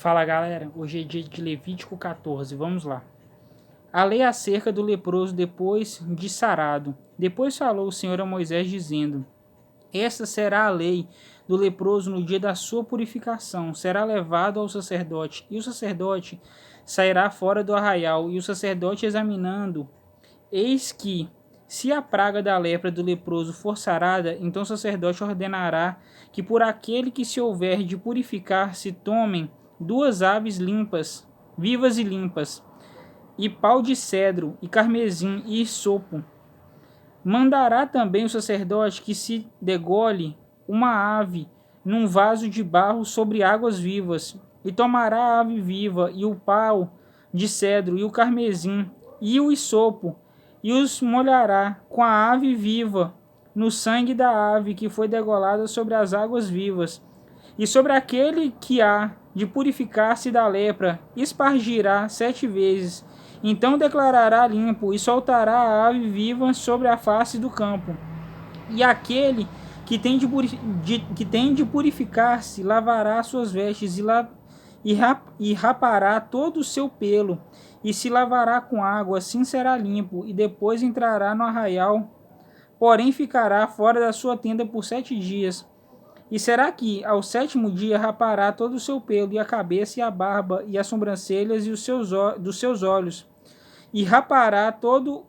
Fala galera, hoje é dia de Levítico 14, vamos lá. A lei acerca do leproso depois de sarado. Depois falou o Senhor a Moisés dizendo: Esta será a lei do leproso no dia da sua purificação. Será levado ao sacerdote, e o sacerdote sairá fora do arraial, e o sacerdote examinando, eis que, se a praga da lepra do leproso for sarada, então o sacerdote ordenará que por aquele que se houver de purificar se tomem 2 aves limpas, vivas e limpas, e pau de cedro, e carmesim, e hisopo. Mandará também o sacerdote que se degole uma ave num vaso de barro sobre águas vivas, e tomará a ave viva, e o pau de cedro, e o carmesim, e o hisopo, e os molhará com a ave viva no sangue da ave que foi degolada sobre as águas vivas. E sobre aquele que há de purificar-se da lepra, espargirá 7 vezes. Então declarará limpo e soltará a ave viva sobre a face do campo. E aquele que tem de purificar-se lavará suas vestes e rapará todo o seu pelo, e se lavará com água, assim será limpo, e depois entrará no arraial, porém ficará fora da sua tenda por 7 dias. E será que ao 7º dia rapará todo o seu pelo, e a cabeça, e a barba, e as sobrancelhas, e dos seus olhos, e rapará todo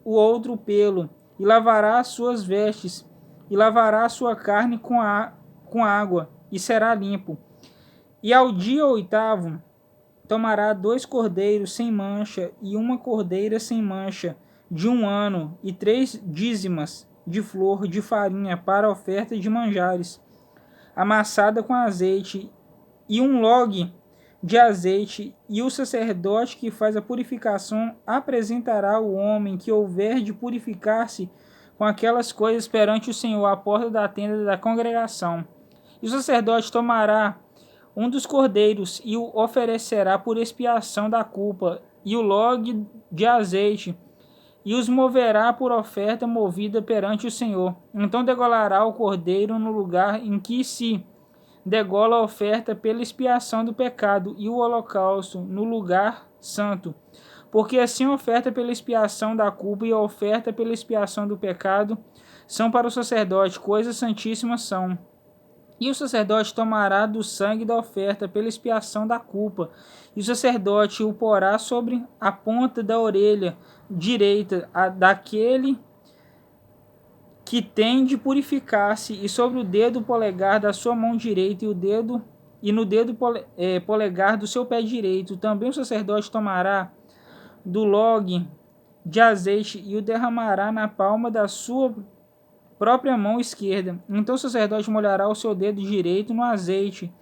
o outro pelo, e lavará as suas vestes, e lavará a sua carne com água, e será limpo. E ao dia 8º tomará 2 cordeiros sem mancha, e uma cordeira sem mancha, de 1 ano, e 3 dízimas de flor de farinha para oferta de manjares, amassada com azeite, e 1 log de azeite, e o sacerdote que faz a purificação apresentará o homem que houver de purificar-se com aquelas coisas perante o Senhor à porta da tenda da congregação. E o sacerdote tomará um dos cordeiros e o oferecerá por expiação da culpa, e o log de azeite, e os moverá por oferta movida perante o Senhor. Então degolará o cordeiro no lugar em que se degola a oferta pela expiação do pecado, e o holocausto no lugar santo. Porque assim a oferta pela expiação da culpa e a oferta pela expiação do pecado são para o sacerdote, coisas santíssimas são. E o sacerdote tomará do sangue da oferta pela expiação da culpa, e o sacerdote o porá sobre a ponta da orelha direita daquele que tem de purificar-se, e sobre o dedo polegar da sua mão direita, e no dedo polegar do seu pé direito. Também o sacerdote tomará do log de azeite e o derramará na palma da sua própria mão esquerda. Então o sacerdote molhará o seu dedo direito no azeite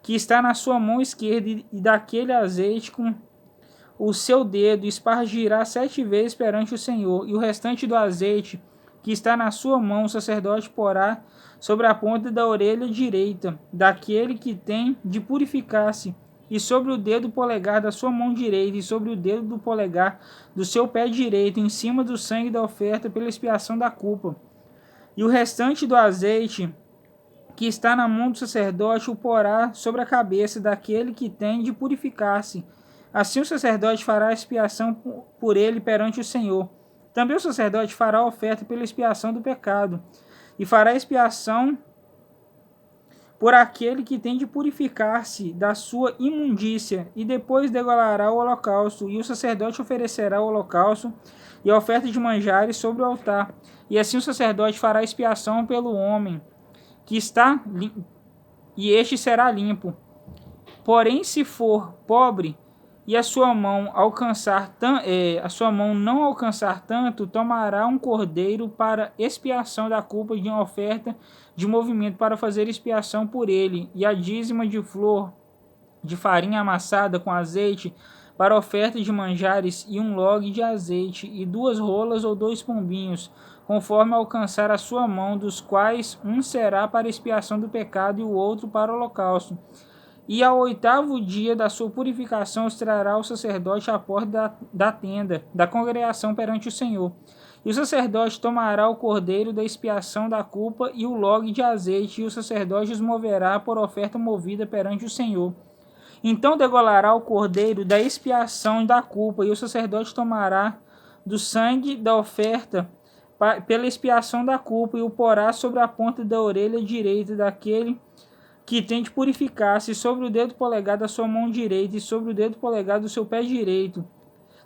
que está na sua mão esquerda, e daquele azeite com o seu dedo espargirá 7 vezes perante o Senhor, e o restante do azeite que está na sua mão o sacerdote porá sobre a ponta da orelha direita daquele que tem de purificar-se, e sobre o dedo polegar da sua mão direita, e sobre o dedo do polegar do seu pé direito, em cima do sangue da oferta pela expiação da culpa. E o restante do azeite que está na mão do sacerdote o porá sobre a cabeça daquele que tem de purificar-se. Assim o sacerdote fará a expiação por ele perante o Senhor. Também o sacerdote fará a oferta pela expiação do pecado, e fará a expiação por aquele que tem de purificar-se da sua imundícia, e depois degolará o holocausto, e o sacerdote oferecerá o holocausto e a oferta de manjares sobre o altar. E assim o sacerdote fará expiação pelo homem que está e este será limpo. Porém, se for pobre e a sua mão não alcançar tanto, tomará um cordeiro para expiação da culpa de uma oferta de movimento para fazer expiação por ele, e a dízima de flor de farinha amassada com azeite para oferta de manjares, e 1 log de azeite, e 2 rolas ou 2 pombinhos, conforme alcançar a sua mão, dos quais um será para expiação do pecado e o outro para o holocausto. E ao 8º dia da sua purificação os trará o sacerdote à porta da tenda da congregação perante o Senhor. E o sacerdote tomará o cordeiro da expiação da culpa e o log de azeite, e o sacerdote os moverá por oferta movida perante o Senhor. Então degolará o cordeiro da expiação da culpa, e o sacerdote tomará do sangue da oferta pela expiação da culpa, e o porá sobre a ponta da orelha direita daquele que tem de purificar-se, sobre o dedo polegar da sua mão direita e sobre o dedo polegar do seu pé direito.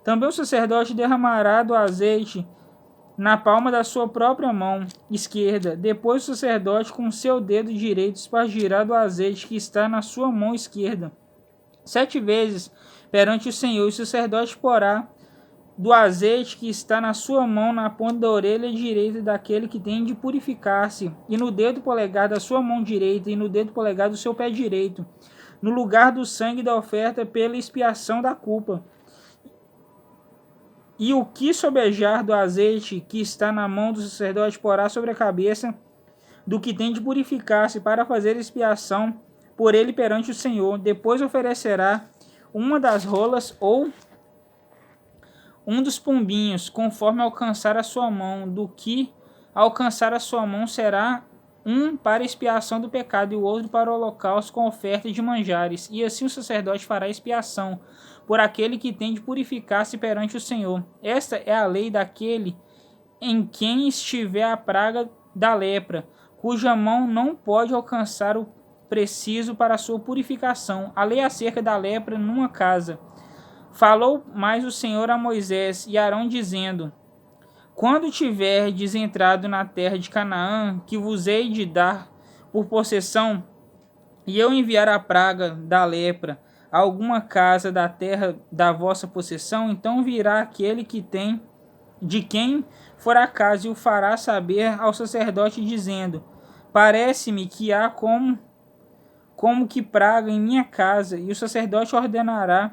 Também o sacerdote derramará do azeite na palma da sua própria mão esquerda. Depois o sacerdote com seu dedo direito espargirá do azeite que está na sua mão esquerda 7 vezes perante o Senhor, e o sacerdote porá do azeite que está na sua mão na ponta da orelha direita daquele que tem de purificar-se, e no dedo polegar da sua mão direita, e no dedo polegar do seu pé direito, no lugar do sangue da oferta pela expiação da culpa. E o que sobejar do azeite que está na mão do sacerdote porá sobre a cabeça do que tem de purificar-se para fazer expiação por ele perante o Senhor. Depois oferecerá uma das rolas ou um dos pombinhos, conforme alcançar a sua mão. Do que alcançar a sua mão será um para expiação do pecado e o outro para o holocausto com oferta de manjares. E assim o sacerdote fará expiação por aquele que tem de purificar-se perante o Senhor. Esta é a lei daquele em quem estiver a praga da lepra, cuja mão não pode alcançar o preciso para a sua purificação. A lei acerca da lepra numa casa. Falou mais o Senhor a Moisés e Arão, dizendo: quando tiverdes entrado na terra de Canaã, que vos hei de dar por possessão, e eu enviar a praga da lepra a alguma casa da terra da vossa possessão, então virá aquele que tem de quem for a casa e o fará saber ao sacerdote, dizendo: parece-me que há como que praga em minha casa, e o sacerdote ordenará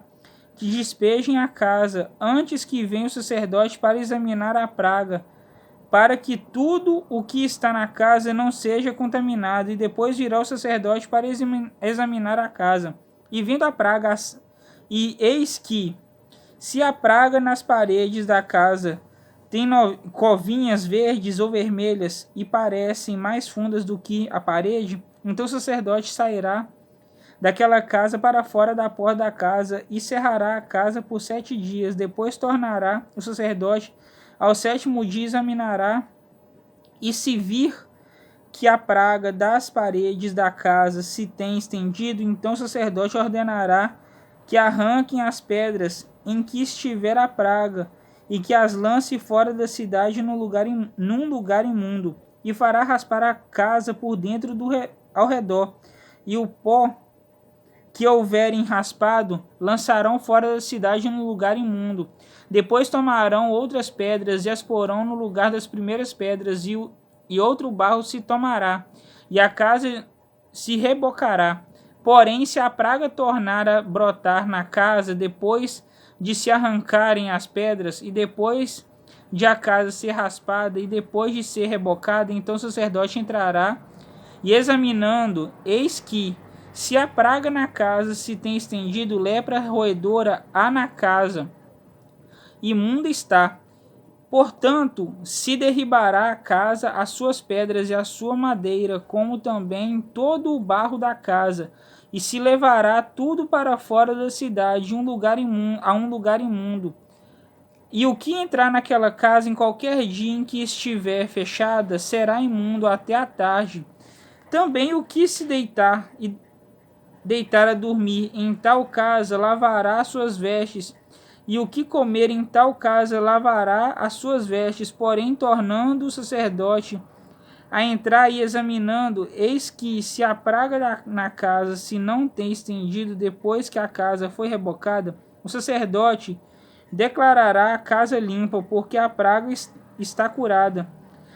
que despejem a casa, antes que venha o sacerdote para examinar a praga, para que tudo o que está na casa não seja contaminado, e depois virá o sacerdote para examinar a casa. E vindo a praga, e eis que, se a praga nas paredes da casa tem covinhas verdes ou vermelhas e parecem mais fundas do que a parede, então o sacerdote sairá daquela casa para fora da porta da casa e cerrará a casa por 7 dias. Depois tornará o sacerdote ao 7º dia, examinará, e se vir que a praga das paredes da casa se tem estendido, então o sacerdote ordenará que arranquem as pedras em que estiver a praga e que as lance fora da cidade num lugar imundo, e fará raspar a casa por dentro ao redor, e o pó que houverem raspado lançarão fora da cidade num lugar imundo. Depois tomarão outras pedras e as porão no lugar das primeiras pedras, e outro barro se tomará, e a casa se rebocará. Porém, se a praga tornar a brotar na casa, depois de se arrancarem as pedras, e depois de a casa ser raspada, e depois de ser rebocada, então o sacerdote entrará, e examinando, eis que, se a praga na casa se tem estendido, lepra roedora há na casa, imunda está. Portanto, se derribará a casa, as suas pedras e a sua madeira, como também todo o barro da casa, e se levará tudo para fora da cidade, a um lugar imundo. E o que entrar naquela casa em qualquer dia em que estiver fechada, será imundo até a tarde. Também o que se deitar a dormir em tal casa lavará suas vestes, e o que comer em tal casa lavará as suas vestes. Porém, tornando o sacerdote a entrar e examinando, eis que, se a praga na casa se não tem estendido depois que a casa foi rebocada, o sacerdote declarará a casa limpa, porque a praga está curada.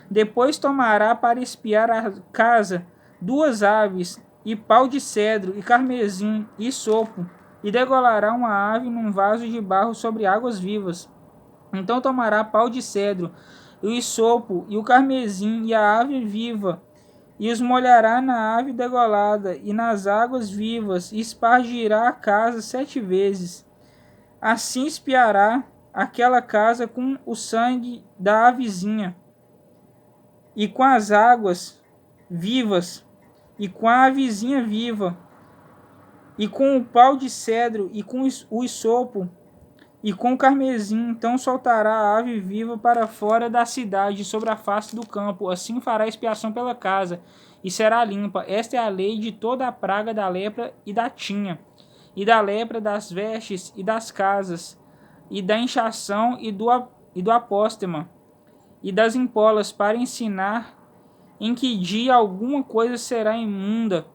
Depois tomará para espiar a casa 2 aves, e pau de cedro, e carmesim, e sopo, e degolará uma ave num vaso de barro sobre águas vivas. Então tomará pau de cedro, e o sopo, e o carmesim, e a ave viva, e os molhará na ave degolada, e nas águas vivas, e espargirá a casa 7 vezes. Assim espiará aquela casa com o sangue da avezinha, e com as águas vivas, e com a avezinha viva, e com o pau de cedro, e com o hisopo, e com o carmesim, então soltará a ave viva para fora da cidade, sobre a face do campo. Assim fará expiação pela casa, e será limpa. Esta é a lei de toda a praga da lepra e da tinha, e da lepra das vestes e das casas, e da inchação e do apóstema, e das empolas, para ensinar em que dia alguma coisa será imunda,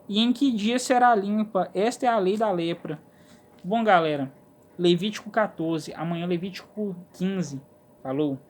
e em que dia será limpa. Esta é a lei da lepra. Bom, galera, Levítico 14, amanhã Levítico 15. Falou!